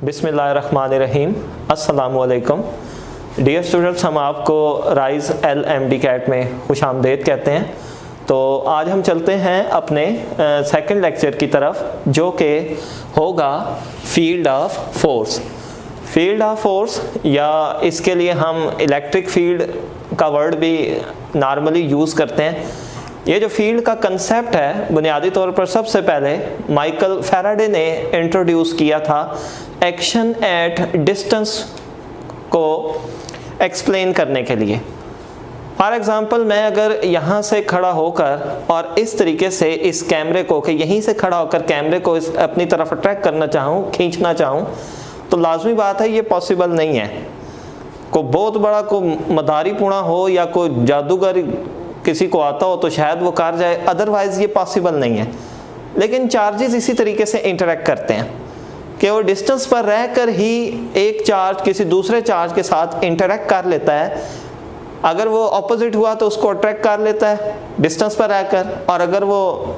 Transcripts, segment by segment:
बिस्मिल्लाहिर्रहमानिर्रहीम। अस्सलामुअलैकुम dear students, हम आपको राइज़ LMD कैट में खुशामदीद कहते हैं। तो आज हम चलते हैं अपने सेकंड लेक्चर की तरफ, जो कि होगा field of force. Field of force, या इसके लिए हम इलेक्ट्रिक फील्ड का वर्ड भी नॉर्मली यूज़ करते हैं। ये जो फील्ड का कंसेप्ट है, बुनियादी तौर पर सबसे पहले माइकल फैराडे ने इंट्रोड्यूस किया था एक्शन एट डिस्टेंस को एक्सप्लेन करने के लिए। फॉर एग्ज़ाम्पल, मैं अगर यहाँ से खड़ा होकर और इस तरीके से इस कैमरे को, कि यहीं से खड़ा होकर कैमरे को अपनी तरफ अट्रैक्ट करना चाहूँ, खींचना चाहूँ, तो लाजमी बात है ये पॉसिबल नहीं है। कोई बहुत बड़ा कोई मदारी पुणा हो या कोई जादूगर किसी को आता हो तो शायद वो कर जाए, अदरवाइज़ ये पॉसिबल नहीं है। लेकिन चार्जेस इसी तरीके से इंटरेक्ट करते हैं कि वो डिस्टेंस पर रहकर ही एक चार्ज किसी दूसरे चार्ज के साथ इंटरेक्ट कर लेता है। अगर वो ऑपोजिट हुआ तो उसको अट्रैक्ट कर लेता है डिस्टेंस पर रहकर, और अगर वो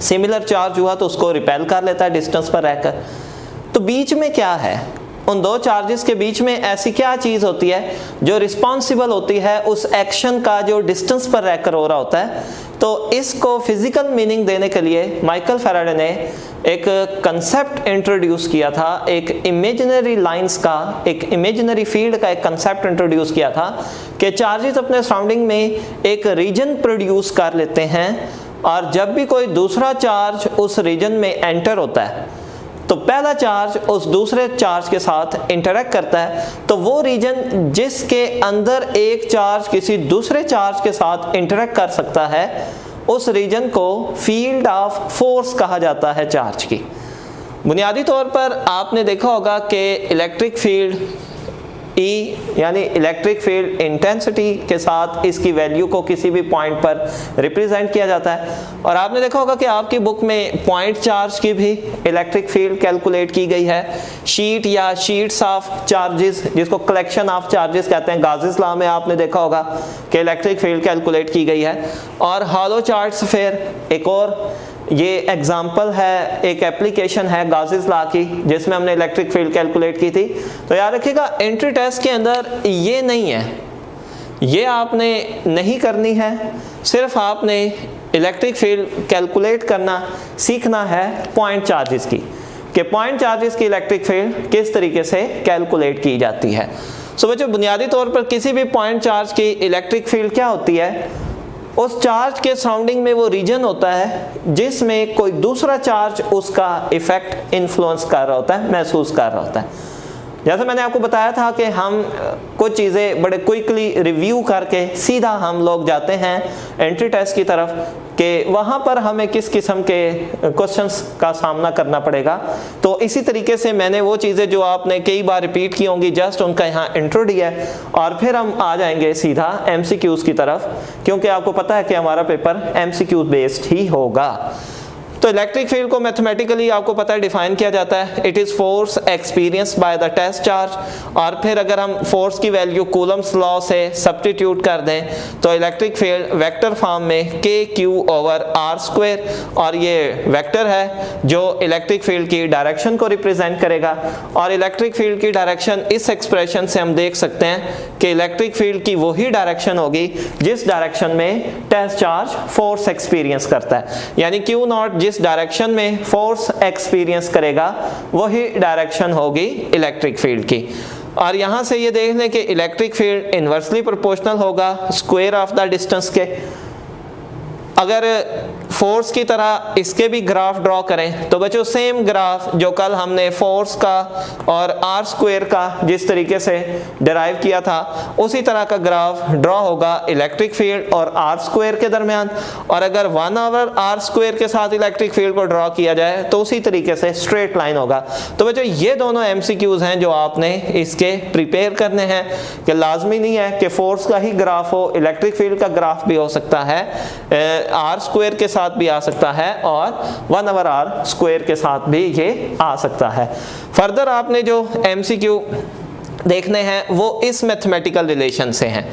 सिमिलर चार्ज हुआ तो उसको रिपेल कर लेता है डिस्टेंस पर रहकर। तो बीच में क्या है, उन दो चार्जेस के बीच में ऐसी क्या चीज़ होती है जो रिस्पॉन्सिबल होती है उस एक्शन का जो डिस्टेंस पर रहकर हो रहा होता है। तो इसको फिजिकल मीनिंग देने के लिए माइकल फैराडे ने एक कंसेप्ट इंट्रोड्यूस किया था, एक इमेजिनरी लाइंस का, एक इमेजिनरी फील्ड का एक कंसेप्ट इंट्रोड्यूस किया था कि चार्जेस अपने सराउंडिंग में एक रीजन प्रोड्यूस कर लेते हैं, और जब भी कोई दूसरा चार्ज उस रीजन में एंटर होता है तो पहला चार्ज उस दूसरे चार्ज के साथ इंटरेक्ट करता है। तो वो रीजन जिसके अंदर एक चार्ज किसी दूसरे चार्ज के साथ इंटरेक्ट कर सकता है, उस रीजन को फील्ड ऑफ फोर्स कहा जाता है चार्ज की। बुनियादी तौर पर आपने देखा होगा कि इलेक्ट्रिक फील्ड E यानी इलेक्ट्रिक फील्ड इंटेंसिटी के साथ इसकी वैल्यू को किसी भी पॉइंट पर रिप्रेजेंट किया जाता है। और आपने देखा होगा कि आपकी बुक में पॉइंट चार्ज की भी इलेक्ट्रिक फील्ड कैलकुलेट की गई है। शीट या शीट्स ऑफ चार्जेस, जिसको कलेक्शन ऑफ चार्जेस कहते हैं, गाउस लॉ में आपने देखा होगा कि इलेक्ट्रिक फील्ड कैलकुलेट की गई है। और हॉलो चार्ट्स, फिर एक और ये एग्जाम्पल है, एक एप्लीकेशन है गाउस लॉ की, जिसमें हमने इलेक्ट्रिक फील्ड कैलकुलेट की थी। तो याद रखिएगा, एंट्री टेस्ट के अंदर ये नहीं है, ये आपने नहीं करनी है। सिर्फ आपने इलेक्ट्रिक फील्ड कैलकुलेट करना सीखना है पॉइंट चार्जेस की, कि पॉइंट चार्जेस की इलेक्ट्रिक फील्ड किस तरीके से कैलकुलेट की जाती है। सो बच्चों, बुनियादी तौर पर किसी भी पॉइंट चार्ज की इलेक्ट्रिक फील्ड क्या होती है, उस चार्ज के सराउंडिंग में वो रीजन होता है जिसमें कोई दूसरा चार्ज उसका इफेक्ट इन्फ्लुएंस कर रहा होता है, महसूस कर रहा होता है। जैसे मैंने आपको बताया था कि हम कुछ चीज़ें बड़े क्विकली रिव्यू करके सीधा हम लोग जाते हैं एंट्री टेस्ट की तरफ, कि वहाँ पर हमें किस किस्म के क्वेश्चंस का सामना करना पड़ेगा। तो इसी तरीके से मैंने वो चीज़ें जो आपने कई बार रिपीट की होंगी, जस्ट उनका यहाँ इंट्रो दिया है, और फिर हम आ जाएंगे सीधा MCQs की तरफ, क्योंकि आपको पता है कि हमारा पेपर MCQ बेस्ड ही होगा। तो इलेक्ट्रिक फील्ड को मैथमेटिकली आपको पता है डिफाइन किया जाता है, it is force experience by the test charge. और फिर अगर हम फोर्स की वैल्यू कूलम्स लॉ से सब्स्टिट्यूट कर दें तो इलेक्ट्रिक फील्ड वेक्टर फॉर्म में KQ/R², और ये वेक्टर है जो इलेक्ट्रिक फील्ड की डायरेक्शन को रिप्रेजेंट करेगा। और इलेक्ट्रिक फील्ड की डायरेक्शन इस एक्सप्रेशन से हम देख सकते हैं कि इलेक्ट्रिक फील्ड की वही डायरेक्शन होगी जिस डायरेक्शन में टेस्ट चार्ज फोर्स एक्सपीरियंस करता है, यानी Q0 जिस डायरेक्शन में फोर्स एक्सपीरियंस करेगा वही डायरेक्शन होगी इलेक्ट्रिक फील्ड की। और यहाँ से ये देख लें कि इलेक्ट्रिक फील्ड इन्वर्सली प्रोपोर्शनल होगा स्क्वायर ऑफ द डिस्टेंस के। अगर फोर्स की तरह इसके भी ग्राफ ड्रॉ करें तो बच्चों सेम ग्राफ जो कल हमने फोर्स का और R² का जिस तरीके से डिराइव किया था, उसी तरह का ग्राफ ड्रॉ होगा इलेक्ट्रिक फील्ड और R² के दरमियान। और अगर 1/R² के साथ इलेक्ट्रिक फील्ड को ड्रॉ किया जाए तो उसी तरीके से स्ट्रेट लाइन होगा। तो बच्चों, ये दोनों MCQs हैं जो आपने इसके प्रिपेयर करने हैं, कि लाजमी नहीं है कि फोर्स का ही ग्राफ हो, इलेक्ट्रिक फील्ड का ग्राफ भी हो सकता है, R² के साथ भी आ सकता है, और 1/R² के साथ भी ये आ सकता है। फर्दर आपने जो MCQ देखने हैं वो इस मैथमेटिकल रिलेशन से हैं।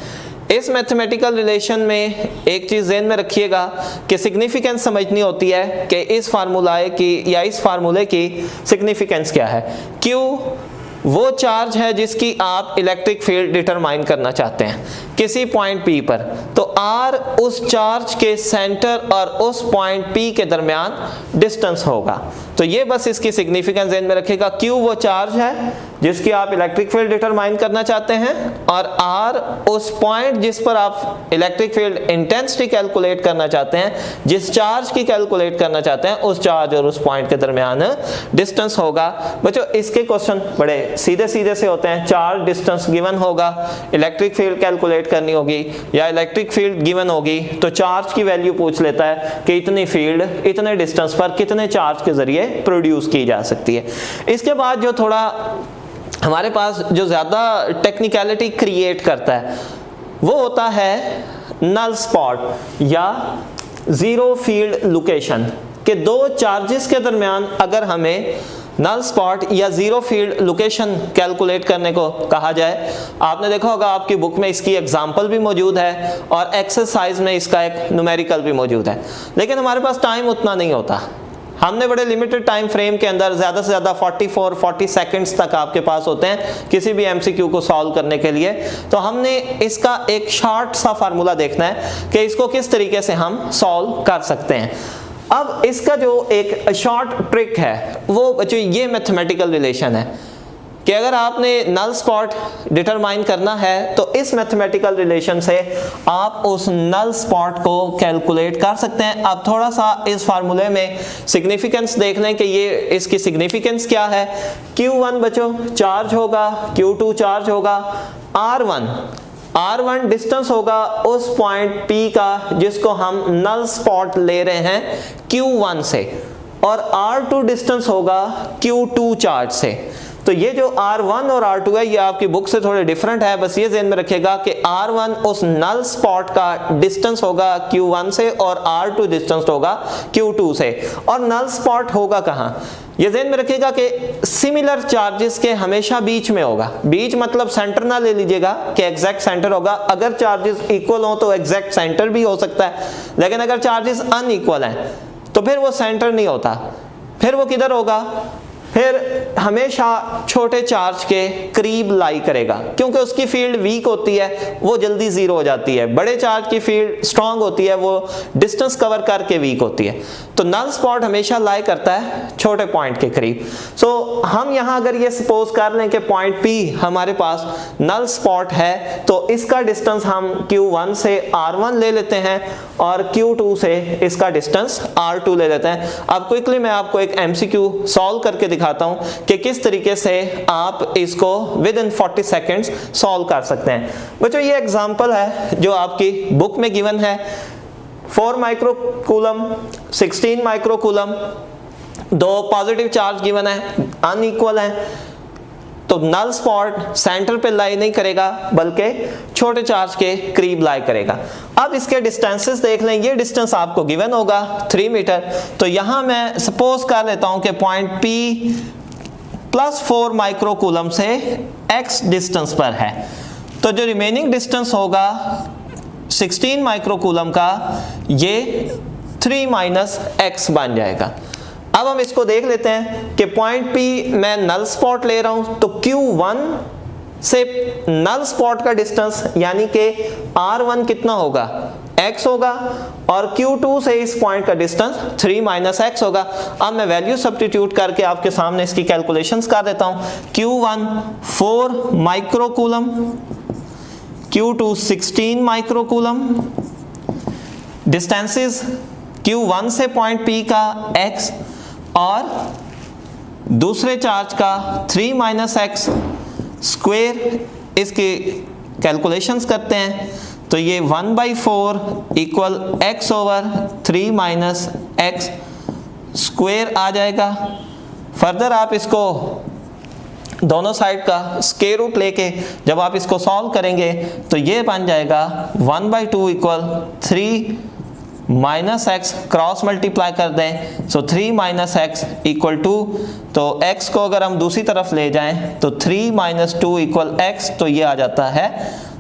इस मैथमेटिकल रिलेशन में एक चीज़ ज़हन में रखिएगा कि सिग्निफिकेंस समझनी होती है कि इस फार्मूले की या इस फार्मूले की सिग्निफिकेंस क्या है। Q वो चार्ज है जिसकी आप इलेक्ट्रिक फील्ड डिटरमाइन करना चाहते हैं किसी पॉइंट P पर, तो R उस चार्ज के सेंटर और उस पॉइंट P के दरमियान डिस्टेंस होगा। तो ये बस इसकी सिग्निफिकेंस ध्यान में रखिएगा। Q वो चार्ज है जिसकी आप इलेक्ट्रिक फील्ड डिटरमाइन करना चाहते हैं और R उस पॉइंट जिस पर आप इलेक्ट्रिक फील्ड इंटेंसिटी कैलकुलेट करना चाहते हैं, जिस चार्ज की कैलकुलेट करना चाहते हैं, उस चार्ज और उस पॉइंट के दरमियान डिस्टेंस होगा। बच्चों इसके क्वेश्चन बड़े सीधे सीधे से होते हैं। चार्ज डिस्टेंस गिवन होगा, इलेक्ट्रिक फील्ड कैलकुलेट करनी होगी या इलेक्ट्रिक फील्ड गिवन होगी तो चार्ज की वैल्यू पूछ लेता है कि इतनी फील्ड इतने डिस्टेंस पर कितने चार्ज के जरिए प्रोड्यूस की जा सकती है। इसके बाद जो थोड़ा हमारे पास जो ज़्यादा टेक्निकलिटी क्रिएट करता है वो होता है नल स्पॉट या ज़ीरो फील्ड लोकेशन, के दो चार्जेस के दरमियान अगर हमें नल स्पॉट या ज़ीरो फील्ड लोकेशन कैलकुलेट करने को कहा जाए। आपने देखा होगा आपकी बुक में इसकी एग्जांपल भी मौजूद है और एक्सरसाइज में इसका एक न्यूमेरिकल भी मौजूद है, लेकिन हमारे पास टाइम उतना नहीं होता। हमने बड़े लिमिटेड टाइम फ्रेम के अंदर ज़्यादा से ज़्यादा 40 सेकंड्स तक आपके पास होते हैं किसी भी एमसीक्यू को सॉल्व करने के लिए। तो हमने इसका एक शॉर्ट सा फार्मूला देखना है कि इसको किस तरीके से हम सॉल्व कर सकते हैं। अब इसका जो एक शॉर्ट ट्रिक है वो बच्चों ये मैथमेटिकल रिलेशन है कि अगर आपने नल स्पॉट डिटरमाइन करना है तो इस मैथमेटिकल रिलेशन से आप उस नल स्पॉट को कैलकुलेट कर सकते हैं। अब थोड़ा सा इस फार्मूले में सिग्निफिकेंस देख लें कि ये इसकी सिग्निफिकेंस क्या है। Q1 बच्चों चार्ज होगा, Q2 चार्ज होगा, R1 डिस्टेंस होगा उस पॉइंट P का जिसको हम नल स्पॉट ले रहे हैं Q1 से, और R2 डिस्टेंस होगा Q2 चार्ज से। तो ये जो R1 और R2 है ये आपकी बुक से थोड़े डिफरेंट है, बस ये ध्यान में रखिएगा कि R1 उस नल स्पॉट का डिस्टेंस होगा Q1 से और R2 डिस्टेंस होगा Q2 से। और नल स्पॉट होगा कहाँ, ये ध्यान में रखिएगा कि सिमिलर चार्जेस के हमेशा बीच में होगा। बीच मतलब सेंटर ना ले लीजिएगा कि एग्जैक्ट सेंटर होगा। अगर चार्जेस इक्वल हो तो एग्जैक्ट सेंटर भी हो सकता है, लेकिन अगर चार्जेस अनइक्वल हैं तो फिर वो सेंटर नहीं होता। फिर वो किधर होगा, फिर हमेशा छोटे चार्ज के करीब लाई करेगा क्योंकि उसकी फील्ड वीक होती है, वो जल्दी जीरो हो जाती है। बड़े चार्ज की फील्ड स्ट्रांग होती है, वो डिस्टेंस कवर करके वीक होती है। तो नल स्पॉट हमेशा लाई करता है छोटे पॉइंट के करीब। सो हम यहाँ अगर ये सपोज कर लें कि पॉइंट P हमारे पास नल स्पॉट है तो इसका डिस्टेंस हम Q1 से R1 ले लेते हैं और Q2 से इसका डिस्टेंस R2 ले लेते हैं। अब क्विकली मैं आपको एक MCQ सॉल्व करके दिखाता हूं कि किस तरीके से आप इसको विद इन 40 सेकेंड्स सॉल्व कर सकते हैं। बच्चों ये एग्जांपल है जो आपकी बुक में गिवन है। 4 माइक्रोकूलम 16 माइक्रोकूलम, दो पॉजिटिव चार्ज गिवन है, अनइक्वल है, तो नल स्पॉट सेंटर पे लाई नहीं करेगा बल्कि छोटे चार्ज के करीब लाई करेगा। अब इसके डिस्टेंसेस देख लें। ये डिस्टेंस आपको गिवन होगा 3 मीटर। तो यहाँ मैं सपोज कर लेता हूँ कि पॉइंट P प्लस 4 माइक्रोकूलम से x डिस्टेंस पर है, तो जो रिमेनिंग डिस्टेंस होगा 16 माइक्रोकूलम का ये 3 माइनस x बन जाएगा। अब हम इसको देख लेते हैं कि पॉइंट P मैं नल स्पॉट ले रहा हूं तो Q1 से नल स्पॉट का डिस्टेंस यानी कि R1 कितना होगा, x होगा, और Q2 से इस पॉइंट का डिस्टेंस 3 माइनस x होगा। अब मैं वैल्यू सब्स्टिट्यूट करके आपके सामने इसकी कैलकुलेशंस कर देता हूं। Q1 4 microcoulomb, Q2 16 microcoulomb, distances Q1 से पॉइंट P का x और दूसरे चार्ज का 3 माइनस x स्क्वायर, इसके कैलकुलेशंस करते हैं तो ये 1/4 equal x over 3 minus x square आ जाएगा। फर्दर आप इसको दोनों साइड का स्क्वायर रूट लेके जब आप इसको सॉल्व करेंगे तो ये बन जाएगा 1/2 equal 3 minus x, cross multiply कर दें सो 3 माइनस एक्स इक्वल 2, तो x को अगर हम दूसरी तरफ ले जाएं तो 3 माइनस 2 इक्वल x, तो ये आ जाता है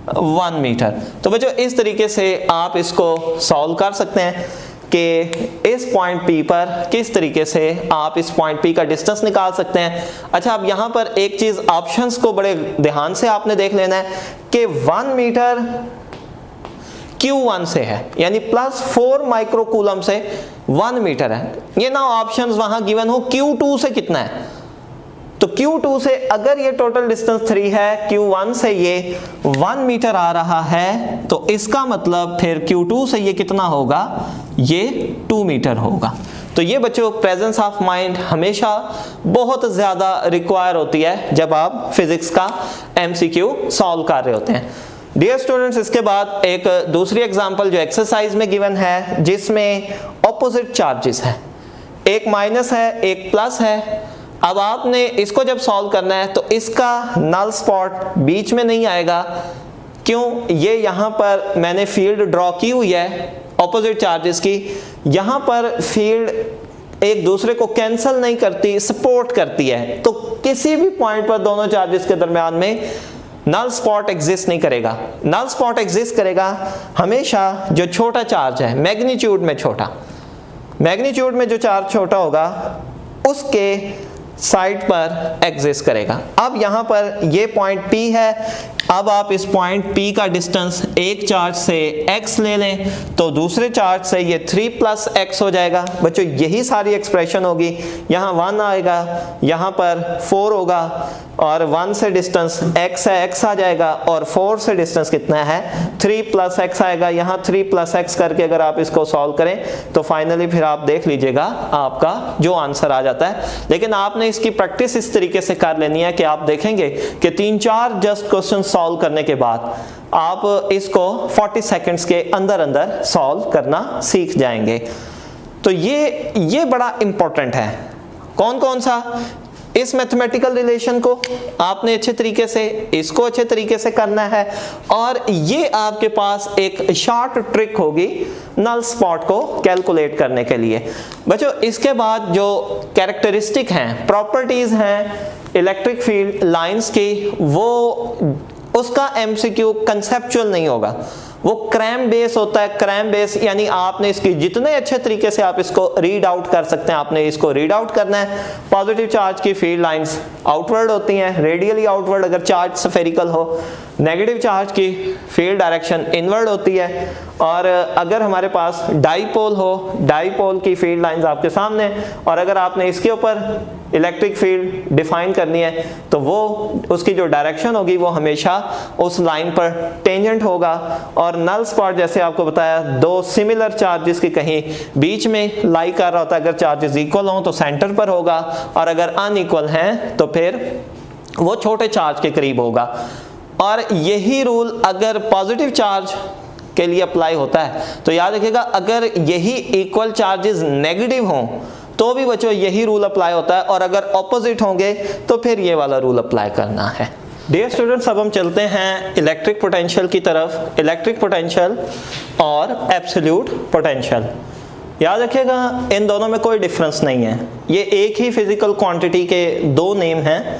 1 मीटर। तो बच्चों इस तरीके से आप इसको सॉल्व कर सकते हैं कि इस पॉइंट P पर किस तरीके से आप इस पॉइंट P का डिस्टेंस निकाल सकते हैं। अच्छा, अब यहाँ पर एक चीज़ ऑप्शंस को बड़े ध्यान से आपने देख लेना है कि 1 मीटर Q1 से है, यानी +4 माइक्रोकूलम से 1 मीटर है। ये ना ऑप्शंस वहाँ गिवन हो Q2 से कितना है, तो Q2 से अगर ये टोटल डिस्टेंस 3 है, Q1 से ये 1 मीटर आ रहा है, तो इसका मतलब फिर Q2 से ये कितना होगा, ये 2 मीटर होगा। तो ये बच्चों प्रेजेंस ऑफ माइंड हमेशा बहुत ज़्यादा रिक्वायर होती है जब आप फिजिक्स का MCQ सॉल्व कर रहे होते हैं। डियर स्टूडेंट्स, इसके बाद एक दूसरी एग्जांपल जो एक्सरसाइज में गिवन है, जिसमें ऑपोजिट चार्जेस हैं, एक माइनस है एक प्लस है। अब आपने इसको जब सॉल्व करना है तो इसका नल स्पॉट बीच में नहीं आएगा। क्यों? ये यहाँ पर मैंने फील्ड ड्रॉ की हुई है ऑपोजिट चार्जेस की। यहाँ पर फील्ड एक दूसरे को कैंसिल नहीं करती, सपोर्ट करती है। तो किसी भी पॉइंट पर दोनों चार्जेस के दरमियान में नल स्पॉट एग्जिस्ट नहीं करेगा। नल स्पॉट एग्जिस्ट करेगा हमेशा जो छोटा चार्ज है, मैग्नीट्यूड में छोटा, मैग्नीट्यूड में जो चार्ज छोटा होगा उसके साइड पर एग्जिस्ट करेगा। अब यहाँ पर ये पॉइंट P है। अब आप इस पॉइंट P का डिस्टेंस एक चार्ज से x ले लें तो दूसरे चार्ज से ये 3 + x हो जाएगा। बच्चों यही सारी एक्सप्रेशन होगी। यहाँ 1 आएगा, यहाँ पर 4 होगा, और 1 से डिस्टेंस x है, x आ जाएगा, और 4 से डिस्टेंस कितना है, 3 + x आएगा। यहाँ 3 + x करके अगर आप इसको सॉल्व करें तो फाइनली फिर आप देख लीजिएगा आपका जो आंसर आ जाता है। लेकिन आपने इसकी प्रैक्टिस इस तरीके से कर लेनी है कि आप देखेंगे कि 3-4 जस्ट क्वेश्चन सॉल्व करने के बाद आप इसको 40 सेकंड्स के अंदर अंदर सॉल्व करना सीख जाएंगे। तो ये बड़ा इंपॉर्टेंट है। कौन कौन सा? इस मैथमेटिकल रिलेशन को आपने अच्छे तरीके से, इसको अच्छे तरीके से करना है, और ये आपके पास एक शॉर्ट ट्रिक होगी नल स्पॉट को कैलकुलेट करने के लिए। बच्चों इसके बाद जो कैरेक्टरिस्टिक हैं, प्रॉपर्टीज हैं इलेक्ट्रिक फील्ड लाइंस की, वो उसका MCQ कंसेप्चुअल नहीं होगा, वो क्रैम बेस होता है। क्रैम बेस यानी आपने इसकी जितने अच्छे तरीके से आप इसको रीड आउट कर सकते हैं, आपने इसको रीड आउट करना है। पॉजिटिव चार्ज की फील्ड लाइंस आउटवर्ड होती हैं, रेडियली आउटवर्ड अगर चार्ज स्फेरिकल हो। नेगेटिव चार्ज की फील्ड डायरेक्शन इनवर्ड होती है। और अगर हमारे पास डाईपोल हो, डाईपोल की फील्ड लाइंस आपके सामने, और अगर आपने इसके ऊपर इलेक्ट्रिक फील्ड डिफाइन करनी है तो वो उसकी जो डायरेक्शन होगी वो हमेशा उस लाइन पर टेंजेंट होगा। और नल स्पॉट जैसे आपको बताया, दो सिमिलर चार्जेस की कहीं बीच में लाई कर रहा होता है। अगर चार्जेस इक्वल हों तो सेंटर पर होगा, और अगर अनइक्वल हैं तो फिर वो छोटे चार्ज के करीब होगा। और यही रूल अगर पॉजिटिव चार्ज के लिए अप्लाई होता है तो याद रखिएगा, अगर यही इक्वल चार्जेस नेगेटिव हों तो भी बच्चों यही रूल अप्लाई होता है, और अगर ऑपोजिट होंगे तो फिर ये वाला रूल अप्लाई करना है। डियर स्टूडेंट्स, अब हम चलते हैं इलेक्ट्रिक पोटेंशियल की तरफ। इलेक्ट्रिक पोटेंशियल और एब्सोल्यूट पोटेंशियल, याद रखिएगा इन दोनों में कोई डिफरेंस नहीं है। ये एक ही फिजिकल क्वांटिटी के दो नेम हैं।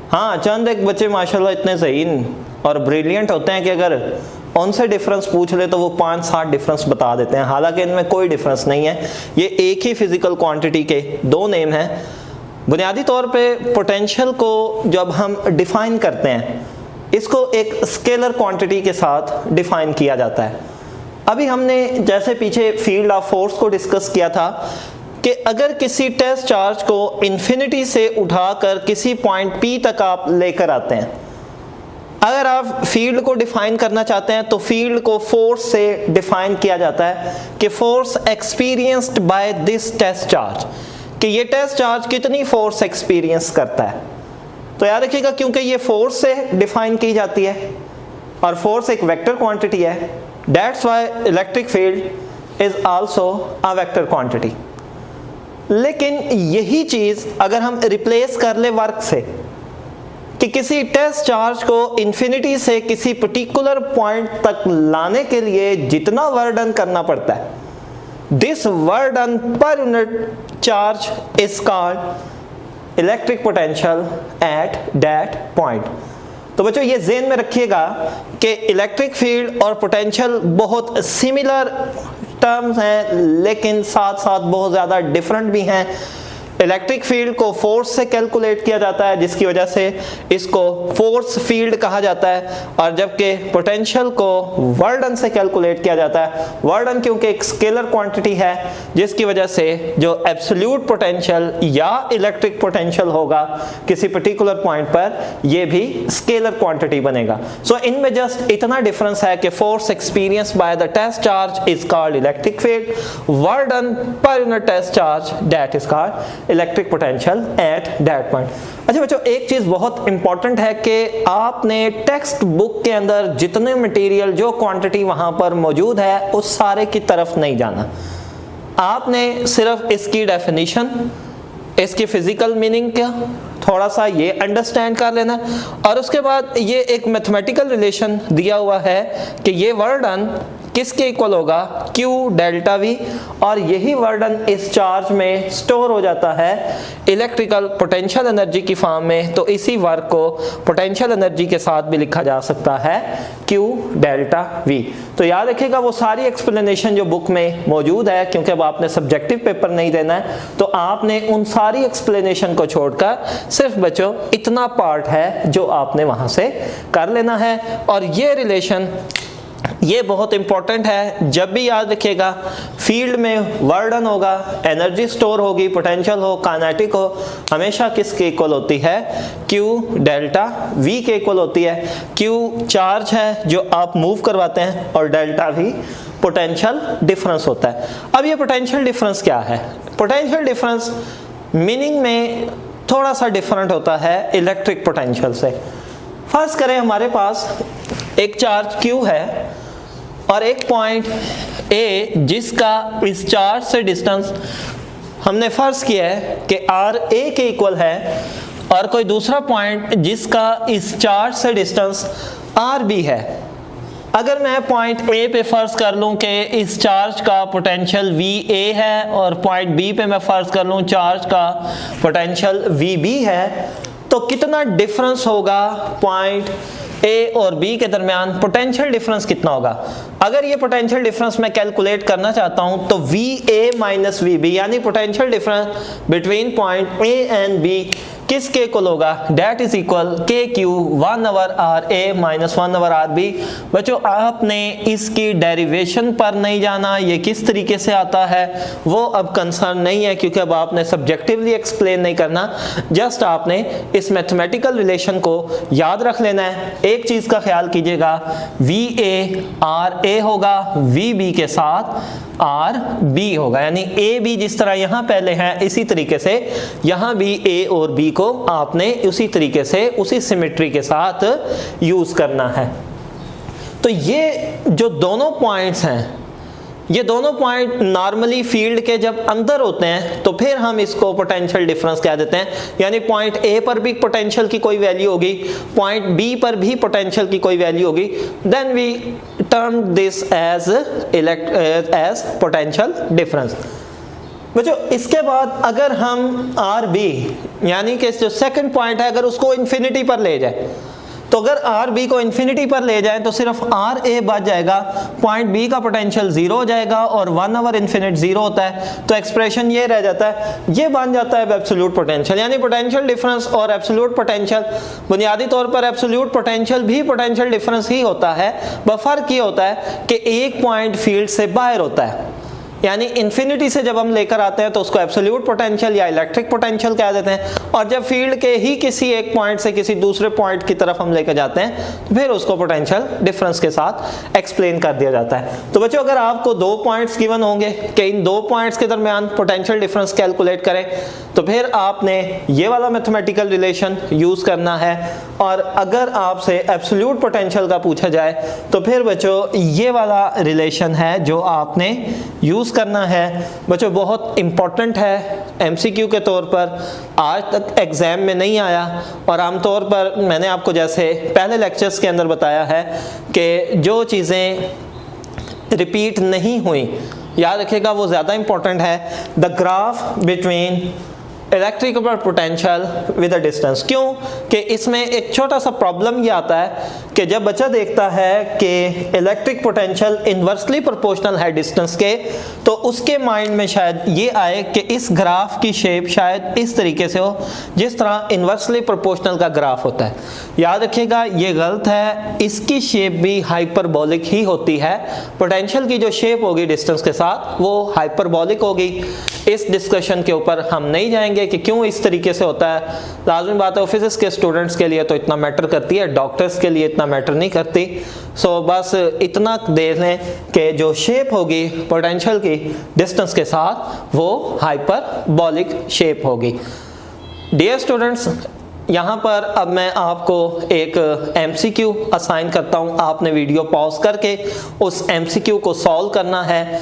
हाँ, चंद एक बच्चे माशाल्लाह इतने ज़हीन और ब्रिलियंट होते हैं कि अगर उनसे डिफरेंस पूछ ले तो वो 5-7 डिफरेंस बता देते हैं, हालांकि इनमें कोई डिफरेंस नहीं है। ये एक ही फिजिकल क्वांटिटी के दो नेम हैं। बुनियादी तौर पे पोटेंशियल को जब हम डिफाइन करते हैं, इसको एक स्केलर क्वांटिटी के साथ डिफाइन किया जाता है। अभी हमने जैसे पीछे फील्ड ऑफ फोर्स को डिस्कस किया था कि अगर किसी टेस्ट चार्ज को इन्फिनिटी से उठाकर किसी पॉइंट P तक आप लेकर आते हैं, अगर आप फील्ड को डिफाइन करना चाहते हैं तो फील्ड को फोर्स से डिफाइन किया जाता है कि force experienced by this test charge, कि ये टेस्ट चार्ज कितनी फोर्स एक्सपीरियंस करता है। तो याद रखिएगा क्योंकि ये फोर्स से डिफाइन की जाती है और फोर्स एक वेक्टर क्वांटिटी है, that's why electric field is also a vector quantity. लेकिन यही चीज अगर हम रिप्लेस कर ले वर्क से, कि किसी टेस्ट चार्ज को इन्फिनिटी से किसी पर्टिकुलर पॉइंट तक लाने के लिए जितना वर्क डन करना पड़ता है, this work done per unit charge is called electric potential at that point. तो बच्चों ये ज़हन में रखिएगा कि इलेक्ट्रिक फील्ड और पोटेंशियल बहुत सिमिलर टर्म्स हैं, लेकिन साथ साथ बहुत ज़्यादा डिफरेंट भी हैं। इलेक्ट्रिक फील्ड को फोर्स से कैलकुलेट किया जाता है, जिसकी वजह से इसको फोर्स फील्ड कहा जाता है, और जबकि पोटेंशियल को वर्क डन से कैलकुलेट किया जाता है। वर्क डन क्योंकि एक स्केलर क्वांटिटी है, जिसकी वजह से जो एब्सोल्यूट पोटेंशियल या इलेक्ट्रिक पोटेंशियल होगा किसी पर्टिकुलर पॉइंट पर, ये भी स्केलर क्वांटिटी बनेगा। सो इनमें जस्ट इतना डिफरेंस है कि force experience by the test charge is called electric field, work done per unit test charge that is called electric potential at that point. अच्छा बच्चों, एक चीज बहुत इंपॉर्टेंट है कि आपने टेक्स्ट बुक के अंदर जितने मटेरियल, जो क्वांटिटी वहां पर मौजूद है, उस सारे की तरफ नहीं जाना। आपने सिर्फ इसकी डेफिनेशन, इसकी फिजिकल मीनिंग क्या, थोड़ा सा ये अंडरस्टैंड कर लेना, और उसके बाद ये एक मैथमेटिकल रिलेशन दिया हुआ है कि ये वर्क डन किसके इक्वल होगा, Q डेल्टा V, और यही वर्क डन इस चार्ज में स्टोर हो जाता है इलेक्ट्रिकल पोटेंशियल एनर्जी की फॉर्म में। तो इसी वर्क को पोटेंशियल एनर्जी के साथ भी लिखा जा सकता है Q डेल्टा V। तो याद रखिएगा वो सारी एक्सप्लेनेशन जो बुक में मौजूद है, क्योंकि अब आपने सब्जेक्टिव पेपर नहीं देना है, तो आपने उन सारी एक्सप्लेनेशन को छोड़कर सिर्फ बच्चों इतना पार्ट है जो आपने वहां से कर लेना है। और ये रिलेशन ये बहुत इंपॉर्टेंट है, जब भी याद रखिएगा फील्ड में वर्क डन होगा, एनर्जी स्टोर होगी, पोटेंशियल हो, काइनेटिक हो, हमेशा किसके इक्वल होती है, Q डेल्टा V के इक्वल होती है। Q चार्ज है जो आप मूव करवाते हैं, और डेल्टा V पोटेंशियल डिफरेंस होता है। अब ये पोटेंशियल डिफरेंस क्या है? पोटेंशियल डिफरेंस मीनिंग में थोड़ा सा डिफरेंट होता है इलेक्ट्रिक पोटेंशियल से। फर्ज करें हमारे पास एक चार्ज Q है और एक पॉइंट A जिसका इस चार्ज से डिस्टेंस हमने फर्ज किया है कि RA के इक्वल है, और कोई दूसरा पॉइंट जिसका इस चार्ज से डिस्टेंस RB है। अगर मैं पॉइंट A पे फर्ज कर लूं कि इस चार्ज का पोटेंशियल VA है, और पॉइंट B पे मैं फर्ज कर लूं चार्ज का पोटेंशियल VB है, तो कितना डिफरेंस होगा पॉइंट A और B के दरमियान? पोटेंशियल डिफरेंस कितना होगा? अगर ये पोटेंशियल डिफरेंस मैं कैलकुलेट करना चाहता हूं तो VA माइनस VB, यानी potential difference between point A and B किसके इक्वल होगा? That is equal KQ 1/RA minus 1/RB। बच्चों आपने इसकी डेरिवेशन पर नहीं जाना, ये किस तरीके से आता है वो अब कंसर्न नहीं है, क्योंकि अब आपने सब्जेक्टिवली एक्सप्लेन नहीं करना, जस्ट आपने इस मैथमेटिकल रिलेशन को याद रख लेना है। एक चीज का ख्याल कीजिएगा, VA RA होगा, VB के साथ RB होगा, यानी AB जिस तरह यहां पहले है इसी तरीके से यहां भी A और B को आपने उसी तरीके से उसी सिमेट्री के साथ यूज करना है। तो ये जो दोनों पॉइंट्स हैं, ये दोनों पॉइंट नॉर्मली फील्ड के जब अंदर होते हैं तो फिर हम इसको पोटेंशियल डिफरेंस कह देते हैं, यानी पॉइंट A पर भी पोटेंशियल की कोई वैल्यू होगी, पॉइंट B पर भी पोटेंशियल की कोई वैल्यू होगी, then we term this as potential difference. बच्चों इसके बाद अगर हम RB यानी कि जो सेकंड पॉइंट है, अगर उसको इन्फिनिटी पर ले जाए, तो अगर RB को इन्फिनिटी पर ले जाए तो सिर्फ RA बच जाएगा, पॉइंट B का पोटेंशियल 0 हो जाएगा, और 1/इन्फिनिट 0 होता है, तो एक्सप्रेशन ये रह जाता है, ये बन जाता है एब्सोल्यूट पोटेंशियल। यानी पोटेंशियल डिफरेंस और एब्सोल्यूट पोटेंशियल, बुनियादी तौर पर एब्सोल्यूट पोटेंशियल भी पोटेंशियल डिफरेंस ही होता है, बस फर्क ये होता है कि एक पॉइंट फील्ड से बाहर होता है, यानी इन्फिनिटी से जब हम लेकर आते हैं तो उसको एब्सोल्यूट पोटेंशियल या इलेक्ट्रिक पोटेंशियल कह देते हैं, और जब फील्ड के ही किसी एक पॉइंट से किसी दूसरे पॉइंट की तरफ हम लेकर जाते हैं तो फिर उसको पोटेंशियल डिफरेंस के साथ एक्सप्लेन कर दिया जाता है। तो बच्चों अगर आपको दो पॉइंट्स गिवन होंगे कि इन दो पॉइंट्स के दरमियान पोटेंशियल डिफरेंस कैलकुलेट करें, तो फिर आपने ये वाला मैथमेटिकल रिलेशन यूज करना है, और अगर आपसे एब्सोल्यूट पोटेंशियल का पूछा जाए तो फिर बच्चों ये वाला रिलेशन है जो आपने यूज करना है। बच्चों बहुत इंपॉर्टेंट है, एमसीक्यू के तौर पर आज तक एग्जाम में नहीं आया, और आमतौर पर मैंने आपको जैसे पहले लेक्चर्स के अंदर बताया है कि जो चीज़ें रिपीट नहीं हुई याद रखिएगा वो ज़्यादा इंपॉर्टेंट है। The graph between electrical potential with a distance. क्यों कि इसमें एक छोटा सा प्रॉब्लम ये आता है कि जब बच्चा देखता है कि इलेक्ट्रिक पोटेंशियल इन्वर्सली प्रोपोर्शनल है डिस्टेंस के, तो उसके माइंड में शायद ये आए कि इस ग्राफ की शेप शायद इस तरीके से हो जिस तरह इन्वर्सली प्रोपोर्शनल का ग्राफ होता है। याद रखिएगा ये गलत है, इसकी शेप भी हाइपरबोलिक ही होती है। पोटेंशियल की जो शेप होगी डिस्टेंस के साथ वो हाइपरबोलिक होगी। इस डिस्कशन के ऊपर हम नहीं जाएंगे कि क्यों इस तरीके से होता है। लाजमी बात है फिजिक्स के स्टूडेंट्स के लिए तो इतना मैटर करती है, डॉक्टर्स के लिए इतना मैटर नहीं करती। सो बस इतना देख लें कि जो शेप होगी पोटेंशियल की डिस्टेंस के साथ वो हाइपरबोलिक शेप होगी। डियर स्टूडेंट्स, यहाँ पर अब मैं आपको एक MCQ असाइन करता हूँ। आपने वीडियो पॉज करके उस MCQ को सॉल्व करना है।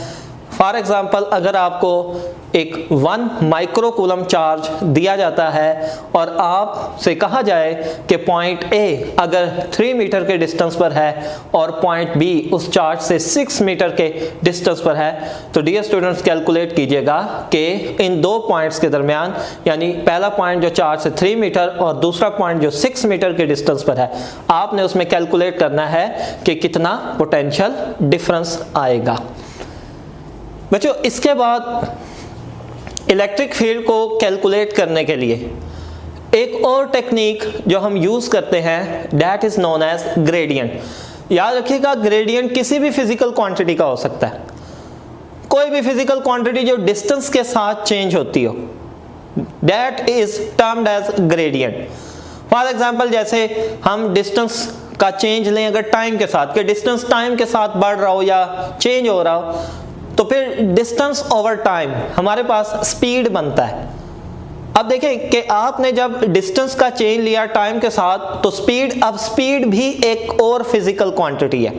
फॉर एग्जाम्पल, अगर आपको एक 1 माइक्रोकूलम चार्ज दिया जाता है और आपसे कहा जाए कि पॉइंट A अगर 3 मीटर के डिस्टेंस पर है और पॉइंट B उस चार्ज से 6 मीटर के डिस्टेंस पर है, तो डियर स्टूडेंट्स कैलकुलेट कीजिएगा कि इन दो पॉइंट्स के दरमियान, यानी पहला पॉइंट जो चार्ज से 3 मीटर और दूसरा पॉइंट जो 6 मीटर के डिस्टेंस पर है, आपने उसमें कैलकुलेट करना है कि कितना पोटेंशियल डिफरेंस आएगा। बच्चों, इसके बाद इलेक्ट्रिक फील्ड को कैलकुलेट करने के लिए एक और टेक्निक जो हम यूज करते हैं, that is known as gradient. याद रखिएगा, ग्रेडियंट किसी भी फिजिकल क्वांटिटी का हो सकता है। कोई भी फिजिकल क्वांटिटी जो डिस्टेंस के साथ चेंज होती हो, that is termed as gradient. For example, जैसे हम डिस्टेंस का चेंज लें अगर टाइम के साथ, कि डिस्टेंस टाइम के साथ बढ़ रहा हो या चेंज हो रहा हो, तो फिर डिस्टेंस ओवर टाइम हमारे पास स्पीड बनता है। अब देखें कि आपने जब डिस्टेंस का चेंज लिया टाइम के साथ, तो स्पीड, अब स्पीड भी एक और फिजिकल क्वांटिटी है।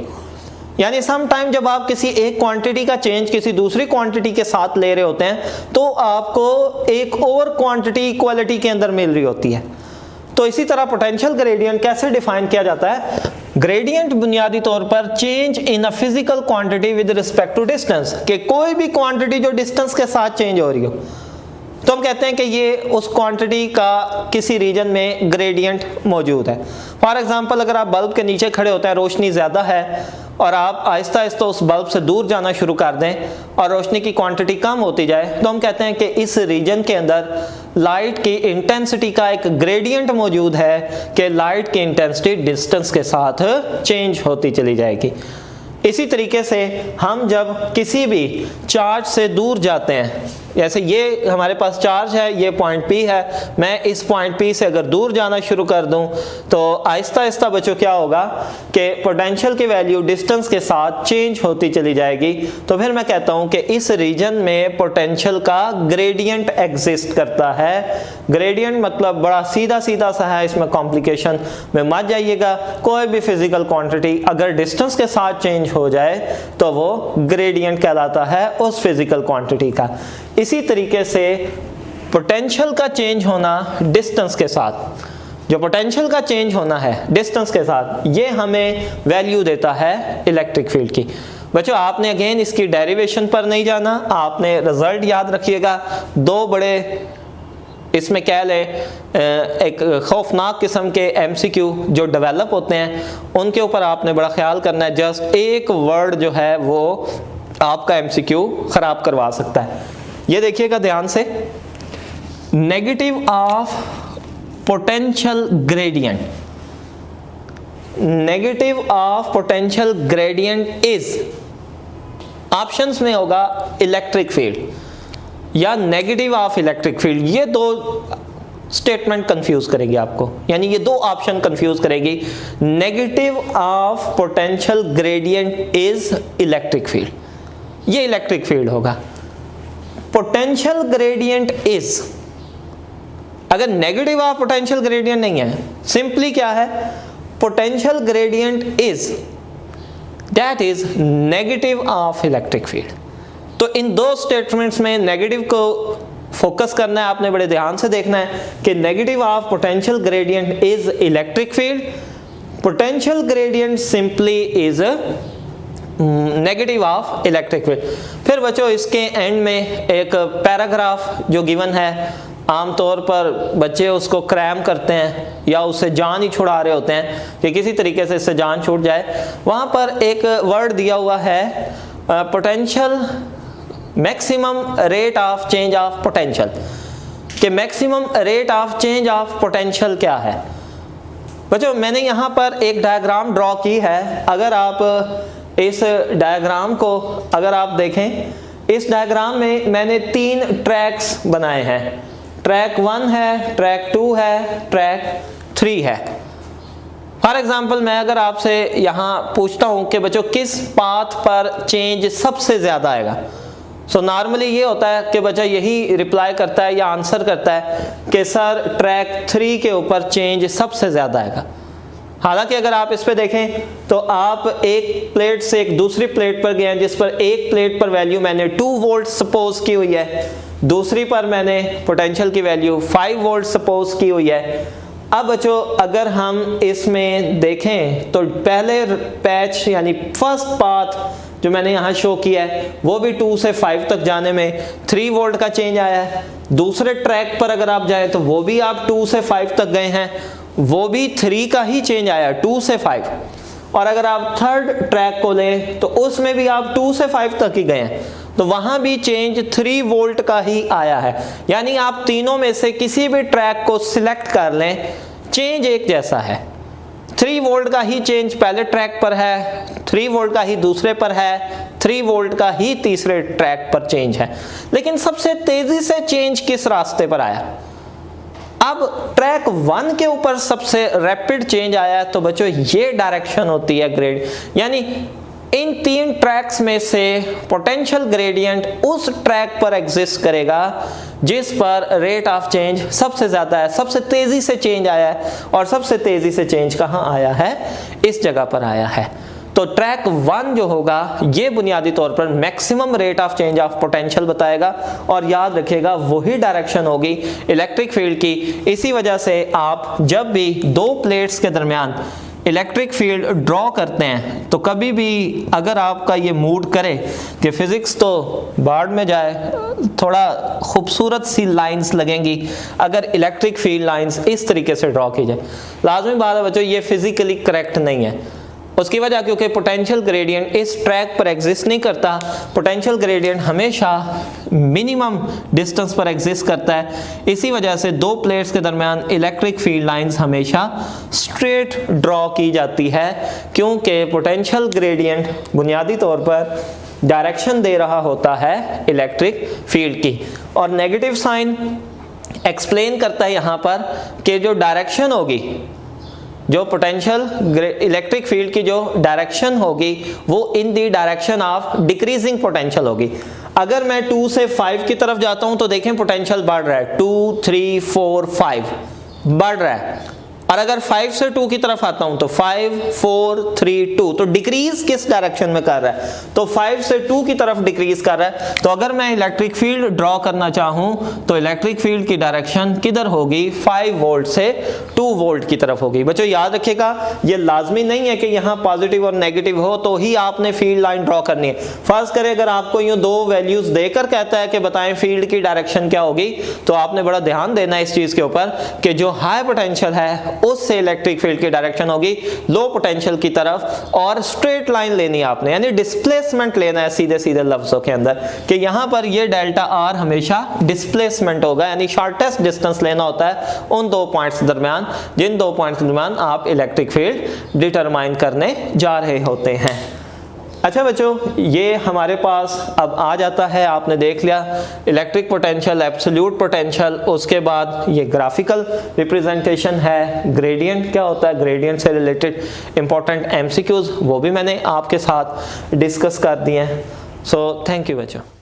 यानी सम टाइम जब आप किसी एक क्वांटिटी का चेंज किसी दूसरी क्वांटिटी के साथ ले रहे होते हैं, तो आपको एक और क्वांटिटी इक्वालिटी के अंदर मिल रही होती है। तो इसी तरह पोटेंशियल ग्रेडियंट कैसे डिफाइन किया जाता है? ग्रेडियंट बुनियादी तौर पर change in a physical quantity with respect to distance, कि कोई भी क्वांटिटी जो डिस्टेंस के साथ चेंज हो रही हो, तो हम कहते हैं कि ये उस क्वांटिटी का किसी रीजन में ग्रेडियंट मौजूद है। फॉर एग्जांपल, अगर आप बल्ब के नीचे खड़े होते हैं, रोशनी ज़्यादा है और आप आहिस्ता आहिस्ता उस बल्ब से दूर जाना शुरू कर दें और रोशनी की क्वांटिटी कम होती जाए, तो हम कहते हैं कि इस रीजन के अंदर लाइट की इंटेंसिटी का एक ग्रेडियंट मौजूद है कि लाइट की इंटेंसिटी डिस्टेंस के साथ चेंज होती चली जाएगी। इसी तरीके से हम जब किसी भी चार्ज से दूर जाते हैं, जैसे ये हमारे पास चार्ज है, ये पॉइंट P है, मैं इस पॉइंट P से अगर दूर जाना शुरू कर दूं, तो आहिस्ता आहिस्ता बच्चों क्या होगा कि पोटेंशियल की वैल्यू डिस्टेंस के साथ चेंज होती चली जाएगी। तो फिर मैं कहता हूं कि इस रीजन में पोटेंशियल का ग्रेडियंट एग्जिस्ट करता है। ग्रेडियंट मतलब बड़ा सीधा सीधा सा है, इसमें कॉम्प्लिकेशन में मत जाइएगा। कोई भी फिजिकल क्वांटिटी अगर डिस्टेंस के साथ चेंज हो जाए तो वो ग्रेडियंट कहलाता है उस फिजिकल क्वांटिटी का। इसी तरीके से पोटेंशियल का चेंज होना डिस्टेंस के साथ, जो पोटेंशियल का चेंज होना है डिस्टेंस के साथ, ये हमें वैल्यू देता है इलेक्ट्रिक फील्ड की। बच्चों, आपने अगेन इसकी डेरिवेशन पर नहीं जाना, आपने रिजल्ट याद रखिएगा। दो बड़े इसमें कह लें एक खौफनाक किस्म के MCQ जो डेवलप होते हैं, उनके ऊपर आपने बड़ा ख्याल करना है। जस्ट एक वर्ड जो है वो आपका MCQ खराब करवा सकता है। ये देखिएगा ध्यान से, negative of potential gradient, negative of potential gradient is, options में होगा इलेक्ट्रिक फील्ड या नेगेटिव ऑफ इलेक्ट्रिक फील्ड। ये दो स्टेटमेंट कंफ्यूज करेगी आपको, यानी ये दो ऑप्शन कंफ्यूज करेगी। Negative of potential gradient is electric field, ये इलेक्ट्रिक फील्ड होगा। पोटेंशियल ग्रेडियंट इज, अगर नेगेटिव ऑफ पोटेंशियल ग्रेडियंट नहीं है, सिंपली क्या है, potential gradient is, that is negative of electric field. तो इन दो स्टेटमेंट्स में नेगेटिव को फोकस करना है, आपने बड़े ध्यान से देखना है कि negative of potential gradient is electric field, potential gradient simply is negative of electric field. फिर बच्चों इसके एंड में एक पैराग्राफ जो गिवन है आमतौर पर बच्चे उसको क्रैम करते हैं या उससे जान ही छुड़ा रहे होते हैं कि किसी तरीके से इससे जान छूट जाए। वहाँ पर एक वर्ड दिया हुआ है potential maximum rate of change of potential, कि maximum rate of change of potential क्या है। बच्चों मैंने यहाँ पर एक डायग्राम ड्रॉ की है। अगर आप इस डायग्राम को अगर आप देखें, इस डायग्राम में मैंने 3 ट्रैक्स बनाए हैं। ट्रैक 1 है, ट्रैक 2 है, ट्रैक 3 है। फॉर एग्जाम्पल मैं अगर आपसे यहाँ पूछता हूँ कि बच्चों किस पाथ पर चेंज सबसे ज़्यादा आएगा, सो नॉर्मली ये होता है कि बच्चा यही रिप्लाई करता है या आंसर करता है कि सर ट्रैक 3 के ऊपर चेंज सबसे ज़्यादा आएगा। हालांकि अगर आप इस पे देखें तो आप एक प्लेट से एक दूसरी प्लेट पर गए हैं, जिस पर एक प्लेट पर वैल्यू मैंने 2 वोल्ट सपोज की हुई है, दूसरी पर मैंने पोटेंशियल की वैल्यू 5 वोल्ट सपोज की हुई है। अब बच्चों अगर हम इसमें देखें तो पहले पैच यानी फर्स्ट पाथ जो मैंने यहाँ शो किया है वो भी 2 से 5 तक जाने में 3 वोल्ट का चेंज आया है। दूसरे ट्रैक पर अगर आप जाएं तो वो भी आप 2 से 5 तक गए हैं, वो भी 3 का ही चेंज आया, 2 से 5। और अगर आप थर्ड ट्रैक को लें तो उसमें भी आप 2 से 5 तक ही गए हैं, तो वहां भी चेंज 3 वोल्ट का ही आया है। यानी आप तीनों में से किसी भी ट्रैक को सिलेक्ट कर लें, चेंज एक जैसा है। 3 वोल्ट का ही चेंज पहले ट्रैक पर है, 3 वोल्ट का ही दूसरे पर है, 3 वोल्ट का ही तीसरे ट्रैक पर चेंज है। लेकिन सबसे तेजी से चेंज किस रास्ते पर आया? अब ट्रैक 1 के ऊपर सबसे रैपिड चेंज आया, तो बच्चों ये डायरेक्शन होती है ग्रेड, यानी इन 3 ट्रैक्स में से पोटेंशियल ग्रेडियंट उस ट्रैक पर एग्जिस्ट करेगा जिस पर रेट ऑफ चेंज सबसे ज़्यादा है, सबसे तेज़ी से चेंज आया है। और सबसे तेज़ी से चेंज कहाँ आया है? इस जगह पर आया है। तो ट्रैक 1 जो होगा ये बुनियादी तौर पर maximum rate of change of potential बताएगा, और याद रखिएगा वही डायरेक्शन होगी इलेक्ट्रिक फील्ड की। इसी वजह से आप जब भी 2 प्लेट्स के दरमियान इलेक्ट्रिक फील्ड ड्रॉ करते हैं तो कभी भी अगर आपका ये मूड करे कि फिजिक्स तो बाढ़ में जाए, थोड़ा खूबसूरत सी लाइंस लगेंगी अगर इलेक्ट्रिक फील्ड लाइंस इस तरीके से ड्रॉ की जाए, लाजमी बात है बच्चों ये फिजिकली करेक्ट नहीं है। उसकी वजह क्योंकि पोटेंशियल ग्रेडियंट इस ट्रैक पर एग्जिस्ट नहीं करता, पोटेंशियल ग्रेडियंट हमेशा मिनिमम डिस्टेंस पर एग्जिस्ट करता है। इसी वजह से 2 प्लेट्स के दरमियान इलेक्ट्रिक फील्ड लाइंस हमेशा स्ट्रेट ड्रॉ की जाती है, क्योंकि पोटेंशियल ग्रेडियंट बुनियादी तौर पर डायरेक्शन दे रहा होता है इलेक्ट्रिक फील्ड की। और नेगेटिव साइन एक्सप्लेन करता है यहाँ पर कि जो डायरेक्शन होगी, जो पोटेंशियल इलेक्ट्रिक फील्ड की जो डायरेक्शन होगी वो in the direction of decreasing potential होगी। अगर मैं 2 से 5 की तरफ जाता हूं तो देखें पोटेंशियल बढ़ रहा है, 2 3 4 5 बढ़ रहा है। और अगर 5 से 2 की तरफ आता हूं तो 5 4 3 2, तो डिक्रीज किस डायरेक्शन में कर रहा है? तो 5 से 2 की तरफ डिक्रीज कर रहा है। तो अगर मैं इलेक्ट्रिक फील्ड ड्रॉ करना चाहूं तो इलेक्ट्रिक फील्ड की डायरेक्शन किधर होगी? 5 वोल्ट से 2 वोल्ट की तरफ होगी। बच्चों याद रखिएगा ये लाजमी नहीं है कि यहाँ पॉजिटिव और नेगेटिव हो तो ही आपने फील्ड लाइन ड्रॉ करनी है। फर्ज करें अगर आपको यूं 2 वैल्यूज देकर कहता है कि बताएं फील्ड की डायरेक्शन क्या होगी, तो आपने बड़ा ध्यान देना है इस चीज के ऊपर कि जो हाई पोटेंशियल है उससे इलेक्ट्रिक फील्ड की डायरेक्शन होगी लो पोटेंशियल की तरफ, और स्ट्रेट लाइन लेनी है आपने, यानी डिस्प्लेसमेंट लेना है सीधे सीधे लफ्जों के अंदर कि यहां पर ये डेल्टा आर हमेशा डिस्प्लेसमेंट होगा, यानी शॉर्टेस्ट डिस्टेंस लेना होता है उन 2 पॉइंट्स के दरमियान, जिन 2 पॉइंट्स के दरमियान आप इलेक्ट्रिक फील्ड डिटरमाइन करने जा रहे होते हैं। अच्छा बच्चों ये हमारे पास अब आ जाता है, आपने देख लिया इलेक्ट्रिक पोटेंशियल, एब्सोल्यूट पोटेंशियल, उसके बाद ये ग्राफिकल रिप्रेजेंटेशन है, ग्रेडियंट क्या होता है, ग्रेडियंट से रिलेटेड इंपॉर्टेंट एमसीक्यूज वो भी मैंने आपके साथ डिस्कस कर दिए हैं। सो थैंक यू बच्चों।